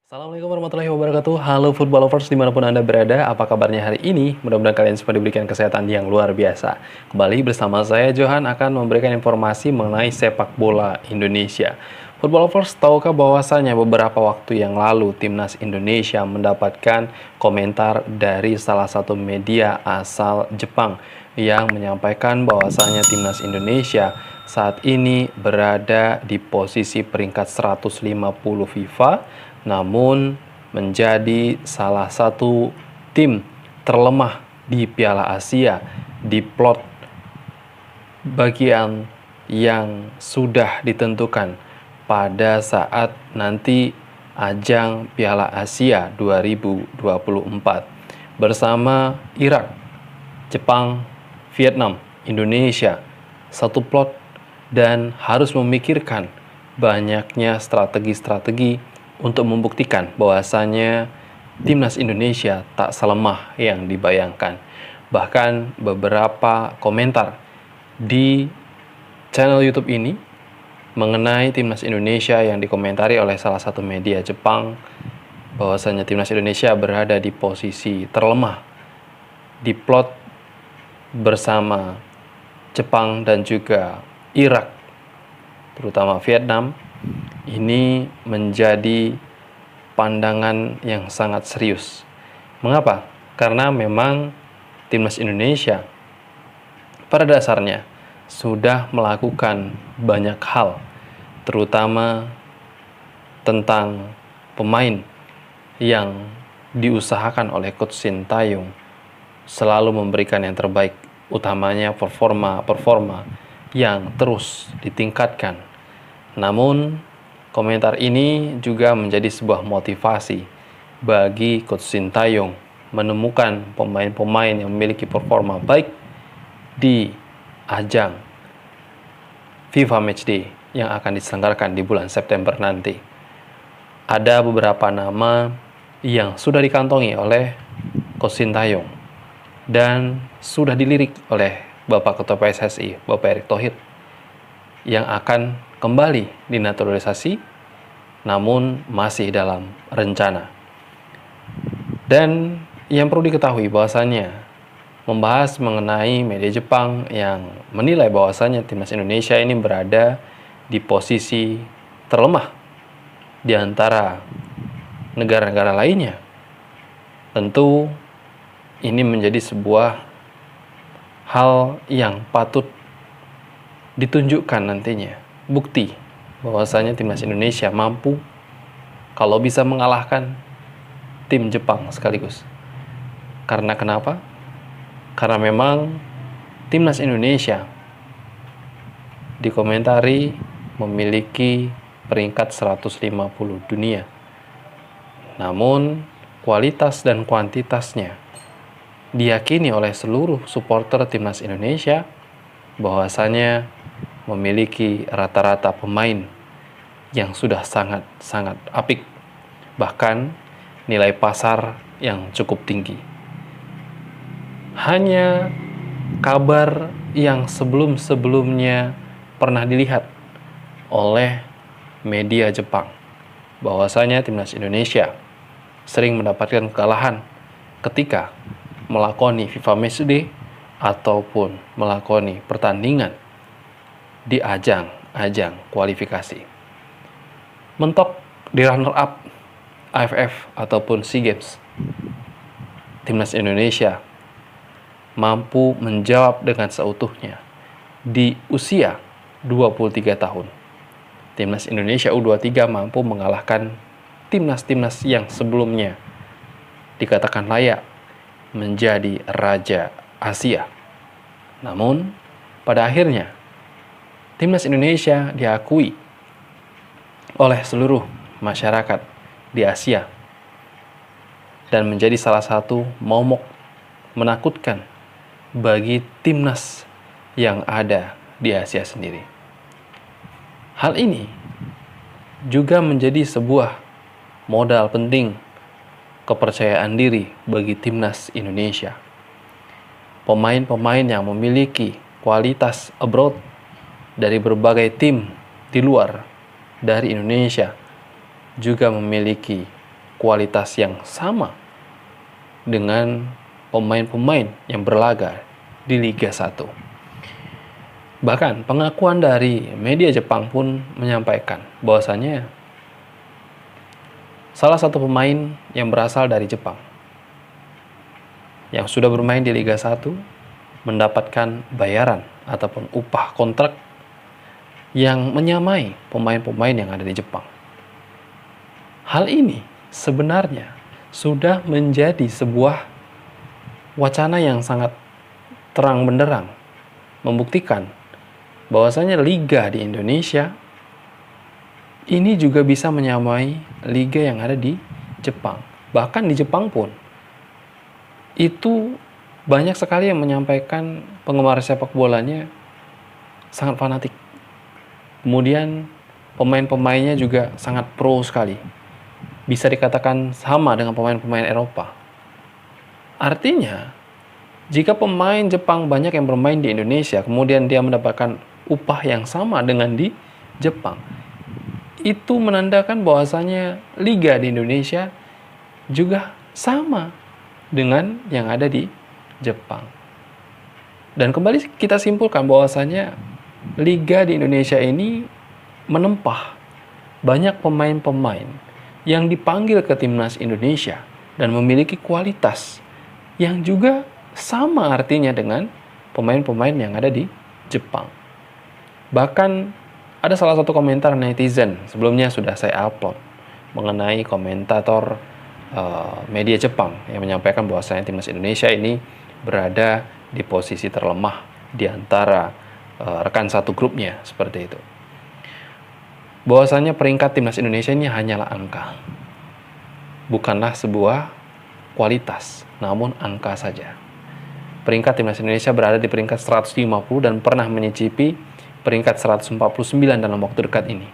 Assalamualaikum warahmatullahi wabarakatuh. Halo football lovers dimanapun Anda berada, apa kabarnya hari ini? Mudah-mudahan kalian semua diberikan kesehatan yang luar biasa. Kembali bersama saya Johan akan memberikan informasi mengenai sepak bola Indonesia. Football lovers, tahukah bahwasanya beberapa waktu yang lalu timnas Indonesia mendapatkan komentar dari salah satu media asal Jepang yang menyampaikan bahwasanya timnas Indonesia saat ini berada di posisi peringkat 150 FIFA, namun menjadi salah satu tim terlemah di Piala Asia di plot bagian yang sudah ditentukan pada saat nanti ajang Piala Asia 2024 bersama Irak, Jepang, Vietnam, Indonesia, satu plot dan harus memikirkan banyaknya strategi-strategi untuk membuktikan bahwasannya timnas Indonesia tak selemah yang dibayangkan. Bahkan beberapa komentar di channel YouTube ini mengenai timnas Indonesia yang dikomentari oleh salah satu media Jepang bahwasanya timnas Indonesia berada di posisi terlemah di plot bersama Jepang dan juga Irak, terutama Vietnam. Ini menjadi pandangan yang sangat serius. Mengapa? Karena memang timnas Indonesia pada dasarnya sudah melakukan banyak hal, terutama tentang pemain yang diusahakan oleh Coach Sintayong selalu memberikan yang terbaik, utamanya performa yang terus ditingkatkan. Namun, komentar ini juga menjadi sebuah motivasi bagi Coach Sintayong menemukan pemain-pemain yang memiliki performa baik di ajang FIFA Matchday yang akan diselenggarakan di bulan September nanti. Ada beberapa nama yang sudah dikantongi oleh Coach Sintayong dan sudah dilirik oleh Bapak Ketua PSSI, Bapak Erick Thohir, yang akan kembali dinaturalisasi, namun masih dalam rencana. Dan yang perlu diketahui bahwasannya membahas mengenai media Jepang yang menilai bahwasannya timnas Indonesia ini berada di posisi terlemah di antara negara-negara lainnya. Tentu ini menjadi sebuah hal yang patut ditunjukkan nantinya, bukti bahwasanya timnas Indonesia mampu kalau bisa mengalahkan tim Jepang sekaligus. Karena kenapa? Karena memang timnas Indonesia dikomentari memiliki peringkat 150 dunia. Namun kualitas dan kuantitasnya diyakini oleh seluruh supporter timnas Indonesia bahwasanya memiliki rata-rata pemain yang sudah sangat apik, bahkan nilai pasar yang cukup tinggi. Hanya kabar yang sebelum-sebelumnya pernah dilihat oleh media Jepang bahwasanya timnas Indonesia sering mendapatkan kekalahan ketika melakoni FIFA Matchday ataupun melakoni pertandingan di ajang kualifikasi. Mentok di runner up AFF ataupun SEA Games, timnas Indonesia mampu menjawab dengan seutuhnya di usia 23 tahun. Timnas Indonesia U23 mampu mengalahkan timnas-timnas yang sebelumnya dikatakan layak menjadi raja Asia. Namun, pada akhirnya timnas Indonesia diakui oleh seluruh masyarakat di Asia dan menjadi salah satu momok menakutkan bagi timnas yang ada di Asia sendiri. Hal ini juga menjadi sebuah modal penting kepercayaan diri bagi timnas Indonesia. Pemain-pemain yang memiliki kualitas abroad dari berbagai tim di luar dari Indonesia juga memiliki kualitas yang sama dengan pemain-pemain yang berlaga di Liga 1. Bahkan pengakuan dari media Jepang pun menyampaikan bahwasanya salah satu pemain yang berasal dari Jepang yang sudah bermain di Liga 1 mendapatkan bayaran ataupun upah kontrak yang menyamai pemain-pemain yang ada di Jepang. Hal ini sebenarnya sudah menjadi sebuah wacana yang sangat terang benderang, membuktikan bahwasanya liga di Indonesia ini juga bisa menyamai liga yang ada di Jepang. Bahkan di Jepang pun itu banyak sekali yang menyampaikan penggemar sepak bolanya sangat fanatik. Kemudian pemain-pemainnya juga sangat pro sekali. Bisa dikatakan sama dengan pemain-pemain Eropa. Artinya, jika pemain Jepang banyak yang bermain di Indonesia, kemudian dia mendapatkan upah yang sama dengan di Jepang, itu menandakan bahwasanya liga di Indonesia juga sama dengan yang ada di Jepang. Dan kembali kita simpulkan bahwasanya liga di Indonesia ini menempah banyak pemain-pemain yang dipanggil ke timnas Indonesia dan memiliki kualitas yang juga sama artinya dengan pemain-pemain yang ada di Jepang. Bahkan ada salah satu komentar netizen, sebelumnya sudah saya upload, mengenai komentator media Jepang yang menyampaikan bahwasanya timnas Indonesia ini berada di posisi terlemah di antara rekan satu grupnya, seperti itu. Bahwasanya peringkat timnas Indonesia ini hanyalah angka, bukanlah sebuah kualitas, namun angka saja. Peringkat timnas Indonesia berada di peringkat 150 dan pernah menyicipi peringkat 149 dalam waktu dekat ini.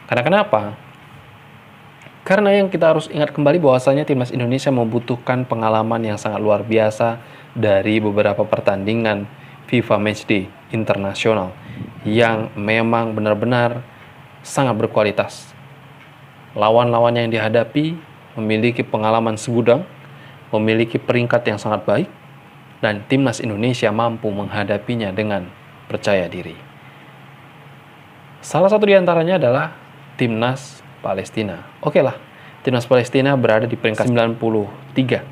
Karena kenapa? Karena yang kita harus ingat kembali bahwasanya timnas Indonesia membutuhkan pengalaman yang sangat luar biasa dari beberapa pertandingan FIFA Matchday internasional yang memang benar-benar sangat berkualitas. Lawan-lawan yang dihadapi memiliki pengalaman segudang, memiliki peringkat yang sangat baik, dan timnas Indonesia mampu menghadapinya dengan percaya diri. Salah satu di antaranya adalah timnas Palestina. Oke lah, timnas Palestina berada di peringkat 93.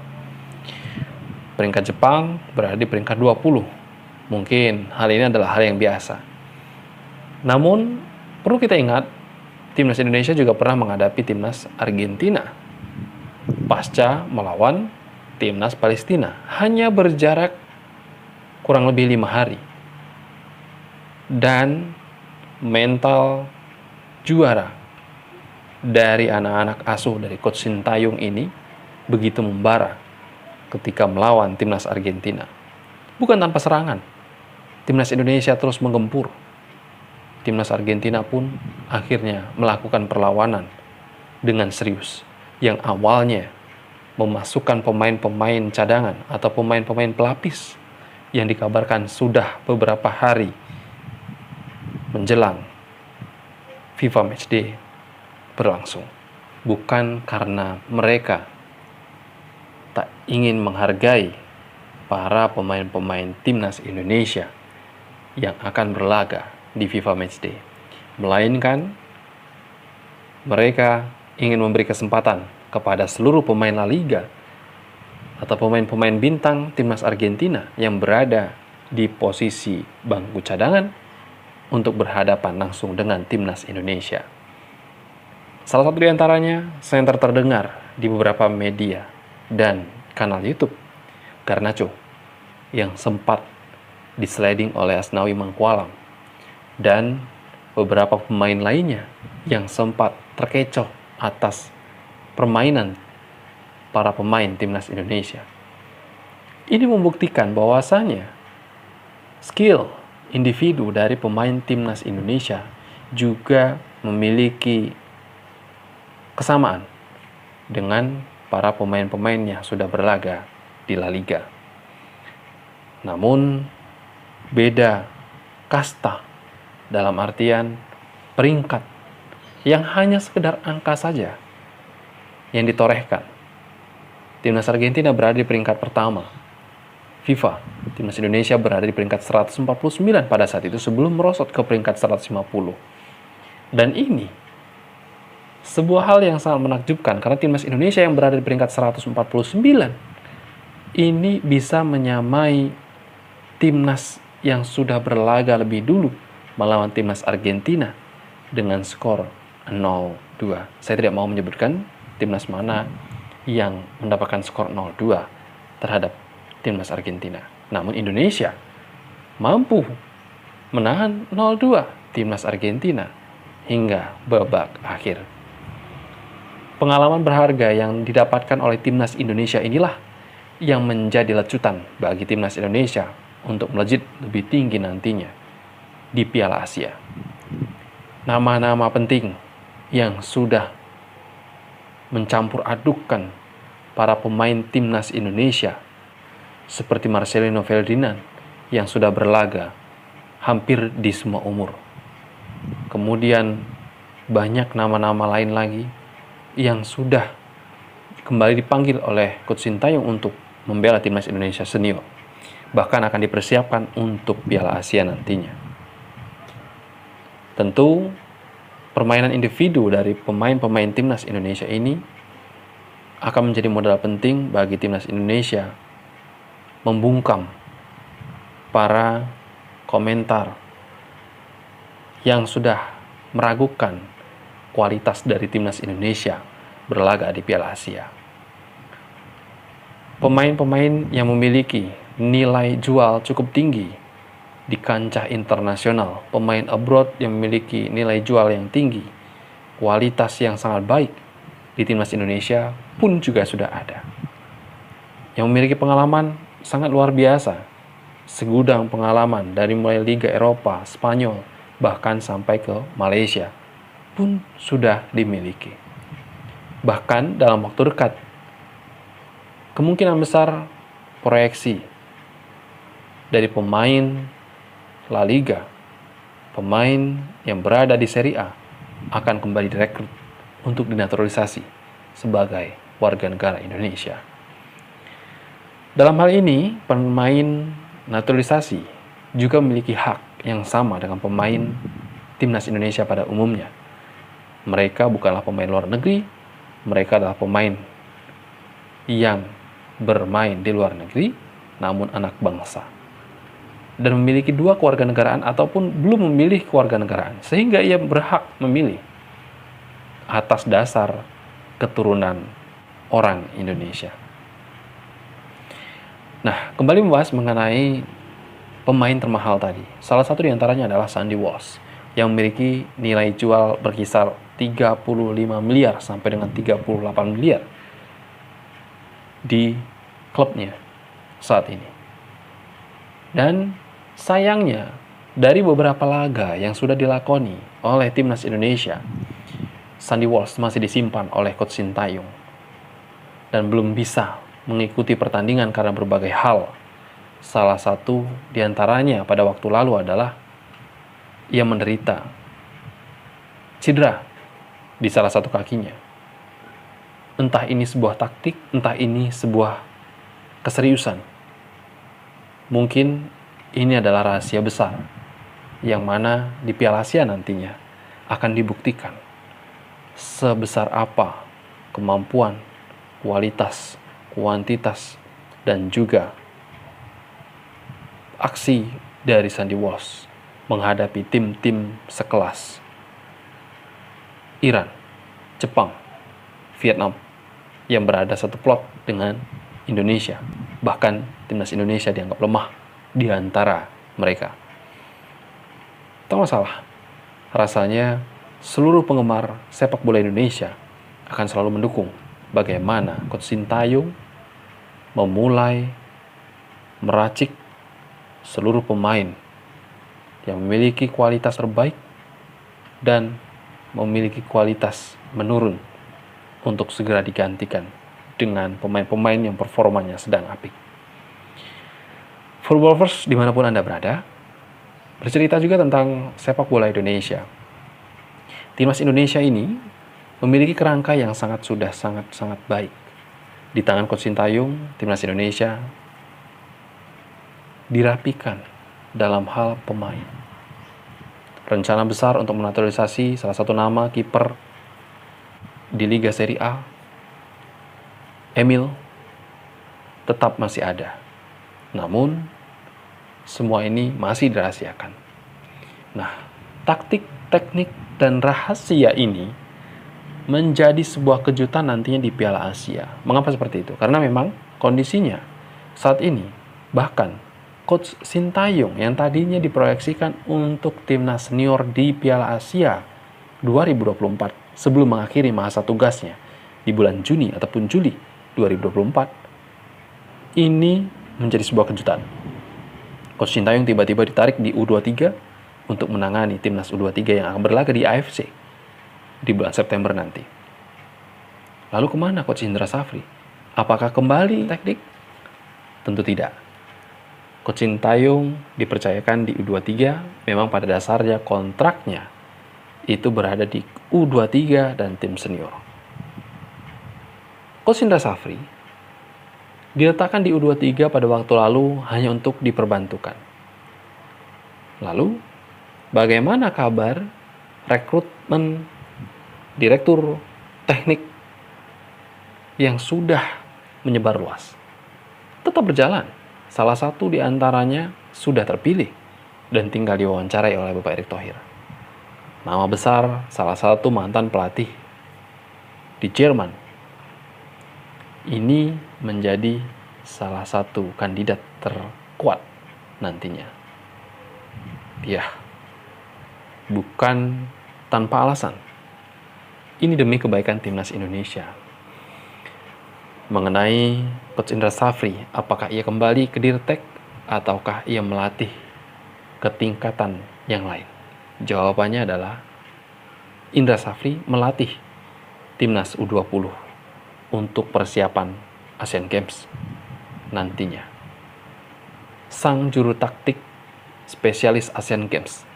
Peringkat Jepang berada di peringkat 20. Mungkin hal ini adalah hal yang biasa. Namun, perlu kita ingat, timnas Indonesia juga pernah menghadapi timnas Argentina pasca melawan timnas Palestina. Hanya berjarak kurang lebih 5 hari. Dan mental juara dari anak-anak asuh dari Coach Sintayong ini begitu membara ketika melawan timnas Argentina. Bukan tanpa serangan, timnas Indonesia terus menggempur. Timnas Argentina pun akhirnya melakukan perlawanan dengan serius, yang awalnya memasukkan pemain-pemain cadangan atau pemain-pemain pelapis yang dikabarkan sudah beberapa hari menjelang FIFA Matchday berlangsung. Bukan karena mereka tak ingin menghargai para pemain-pemain timnas Indonesia yang akan berlaga di FIFA Matchday, melainkan mereka ingin memberi kesempatan kepada seluruh pemain La Liga atau pemain-pemain bintang timnas Argentina yang berada di posisi bangku cadangan untuk berhadapan langsung dengan timnas Indonesia. Salah satu di antaranya senter terdengar di beberapa media dan kanal YouTube, Garnacho, yang sempat disliding oleh Asnawi Mangkualam, dan beberapa pemain lainnya yang sempat terkecoh atas permainan para pemain timnas Indonesia. Ini membuktikan bahwasanya skill individu dari pemain timnas Indonesia juga memiliki kesamaan dengan para pemain-pemain yang sudah berlaga di La Liga. Namun beda kasta dalam artian peringkat yang hanya sekedar angka saja. yang ditorehkan. Timnas Argentina berada di peringkat pertama FIFA. Timnas Indonesia berada di peringkat 149 pada saat itu sebelum merosot ke peringkat 150. Dan ini sebuah hal yang sangat menakjubkan karena timnas Indonesia yang berada di peringkat 149 ini bisa menyamai timnas yang sudah berlaga lebih dulu melawan timnas Argentina dengan skor 0-2. Saya tidak mau menyebutkan timnas mana yang mendapatkan skor 0-2 terhadap timnas Argentina. Namun Indonesia mampu menahan 0-2 timnas Argentina hingga babak akhir. Pengalaman berharga yang didapatkan oleh timnas Indonesia inilah yang menjadi lecutan bagi timnas Indonesia untuk melejit lebih tinggi nantinya di Piala Asia. Nama-nama penting yang sudah mencampur adukkan para pemain timnas Indonesia seperti Marcelino Ferdinand yang sudah berlaga hampir di semua umur. Kemudian banyak nama-nama lain lagi yang sudah kembali dipanggil oleh Coach Sintayong untuk membela timnas Indonesia senior. Bahkan akan dipersiapkan untuk Piala Asia nantinya. Tentu permainan individu dari pemain-pemain timnas Indonesia ini akan menjadi modal penting bagi timnas Indonesia membungkam para komentar yang sudah meragukan kualitas dari timnas Indonesia berlaga di Piala Asia. Pemain-pemain yang memiliki nilai jual cukup tinggi di kancah internasional, pemain abroad yang memiliki nilai jual yang tinggi, kualitas yang sangat baik di timnas Indonesia pun juga sudah ada. Yang memiliki pengalaman sangat luar biasa, segudang pengalaman dari mulai Liga Eropa, Spanyol, bahkan sampai ke Malaysia pun sudah dimiliki. Bahkan dalam waktu dekat, kemungkinan besar proyeksi dari pemain La Liga, pemain yang berada di Serie A akan kembali direkrut untuk dinaturalisasi sebagai warga negara Indonesia. Dalam hal ini, pemain naturalisasi juga memiliki hak yang sama dengan pemain timnas Indonesia pada umumnya. Mereka bukanlah pemain luar negeri, mereka adalah pemain yang bermain di luar negeri, namun anak bangsa. Dan memiliki dua kewarganegaraan ataupun belum memilih kewarganegaraan, sehingga ia berhak memilih atas dasar keturunan orang Indonesia. Nah, kembali membahas mengenai pemain termahal tadi. Salah satu diantaranya adalah Sandy Walsh yang memiliki nilai jual berkisar 35 miliar sampai dengan 38 miliar di klubnya saat ini. Dan sayangnya dari beberapa laga yang sudah dilakoni oleh timnas Indonesia, Sandy Walsh masih disimpan oleh Coach Sintayong dan belum bisa mengikuti pertandingan karena berbagai hal. Salah satu diantaranya pada waktu lalu adalah ia menderita cedera di salah satu kakinya. Entah ini sebuah taktik, entah ini sebuah keseriusan. Mungkin ini adalah rahasia besar yang mana di Piala Asia nantinya akan dibuktikan sebesar apa kemampuan, kualitas, kuantitas, dan juga aksi dari Sandy Walsh menghadapi tim-tim sekelas Iran, Jepang, Vietnam yang berada satu plot dengan Indonesia. Bahkan timnas Indonesia dianggap lemah di antara mereka. Tak masalah, rasanya seluruh penggemar sepak bola Indonesia akan selalu mendukung bagaimana Coach Sintayong memulai meracik seluruh pemain yang memiliki kualitas terbaik dan memiliki kualitas menurun untuk segera digantikan dengan pemain-pemain yang performanya sedang apik. Football Lovers dimanapun Anda berada, bercerita juga tentang sepak bola Indonesia. Timnas Indonesia ini memiliki kerangka yang sangat baik. Di tangan Coach Sintayong, timnas Indonesia dirapikan dalam hal pemain. Rencana besar untuk menaturalisasi salah satu nama kiper di Liga Serie A, Emil, tetap masih ada. Namun, semua ini masih dirahasiakan. Nah, taktik, teknik, dan rahasia ini menjadi sebuah kejutan nantinya di Piala Asia. Mengapa seperti itu? Karena memang kondisinya saat ini, bahkan Coach Sintayong yang tadinya diproyeksikan untuk timnas senior di Piala Asia 2024 sebelum mengakhiri masa tugasnya di bulan Juni ataupun Juli 2024, ini menjadi sebuah kejutan. Coach Sintayong tiba-tiba ditarik di U23 untuk menangani timnas U23 yang akan berlaga di AFC di bulan September nanti. Lalu kemana Coach Indra Safri? Apakah kembali teknik? Tentu tidak. Coach Sintayong dipercayakan di U23, memang pada dasarnya kontraknya itu berada di U23 dan tim senior. Coach Indra Safri diletakkan di U23 pada waktu lalu hanya untuk diperbantukan. Lalu, bagaimana kabar rekrutmen direktur teknik yang sudah menyebar luas? Tetap berjalan. Salah satu di antaranya sudah terpilih dan tinggal diwawancarai oleh Bapak Erick Thohir. Nama besar salah satu mantan pelatih di Jerman. Ini menjadi salah satu kandidat terkuat nantinya. Ya, bukan tanpa alasan. Ini demi kebaikan timnas Indonesia. Mengenai Coach Indra Safri, apakah ia kembali ke Dirtek ataukah ia melatih ke tingkatan yang lain? Jawabannya adalah Indra Safri melatih timnas U20 untuk persiapan Asian Games nantinya. Sang juru taktik spesialis Asian Games.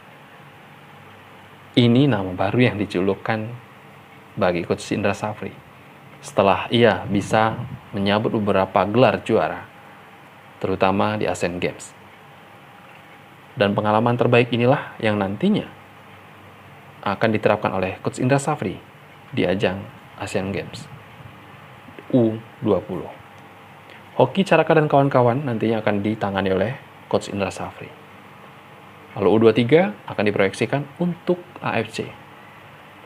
Ini nama baru yang dijulukkan bagi Coach Indra Safri setelah ia bisa menyabut beberapa gelar juara, terutama di Asian Games. Dan pengalaman terbaik inilah yang nantinya akan diterapkan oleh Coach Indra Safri di ajang Asian Games U20. Hoki Caraka dan kawan-kawan nantinya akan ditangani oleh Coach Indra Safri. Lalu U23 akan diproyeksikan untuk AFC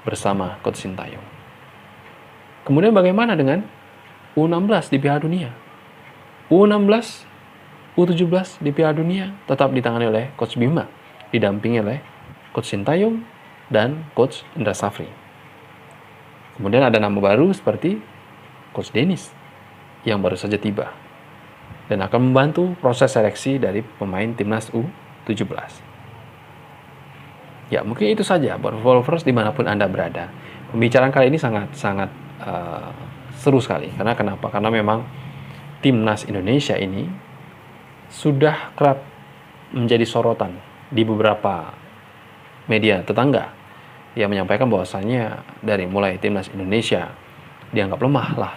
bersama Coach Sintayong. Kemudian bagaimana dengan U16 di Piala Dunia? U16, U17 di Piala Dunia tetap ditangani oleh Coach Bima, didampingi oleh Coach Sintayong dan Coach Indra Safri. Kemudian ada nama baru seperti Coach Dennis yang baru saja tiba dan akan membantu proses seleksi dari pemain timnas U17. Ya, mungkin itu saja buat followers dimanapun Anda berada. Pembicaraan kali ini sangat seru sekali. Karena kenapa? Karena memang timnas Indonesia ini sudah kerap menjadi sorotan di beberapa media tetangga yang menyampaikan bahwasannya dari mulai timnas Indonesia dianggap lemah lah.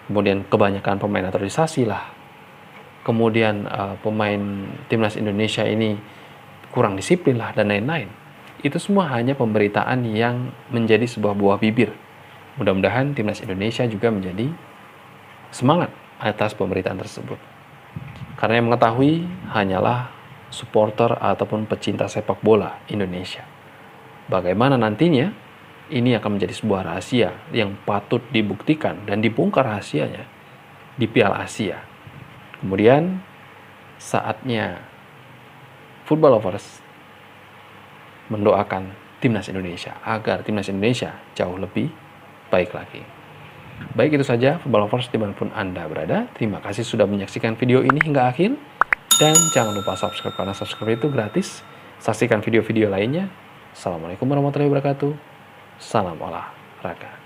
Kemudian kebanyakan pemain naturalisasi lah. Kemudian pemain timnas Indonesia ini kurang disiplin lah, dan lain-lain. Itu semua hanya pemberitaan yang menjadi sebuah buah bibir. Mudah-mudahan timnas Indonesia juga menjadi semangat atas pemberitaan tersebut. Karena yang mengetahui hanyalah supporter ataupun pecinta sepak bola Indonesia. Bagaimana nantinya, ini akan menjadi sebuah rahasia yang patut dibuktikan dan dibongkar rahasianya di Piala Asia. Kemudian, saatnya football lovers mendoakan timnas Indonesia agar timnas Indonesia jauh lebih baik lagi. Baik, itu saja football lovers dimanapun Anda berada. Terima kasih sudah menyaksikan video ini hingga akhir. Dan jangan lupa subscribe karena subscribe itu gratis. Saksikan video-video lainnya. Assalamualaikum warahmatullahi wabarakatuh. Salam olahraga.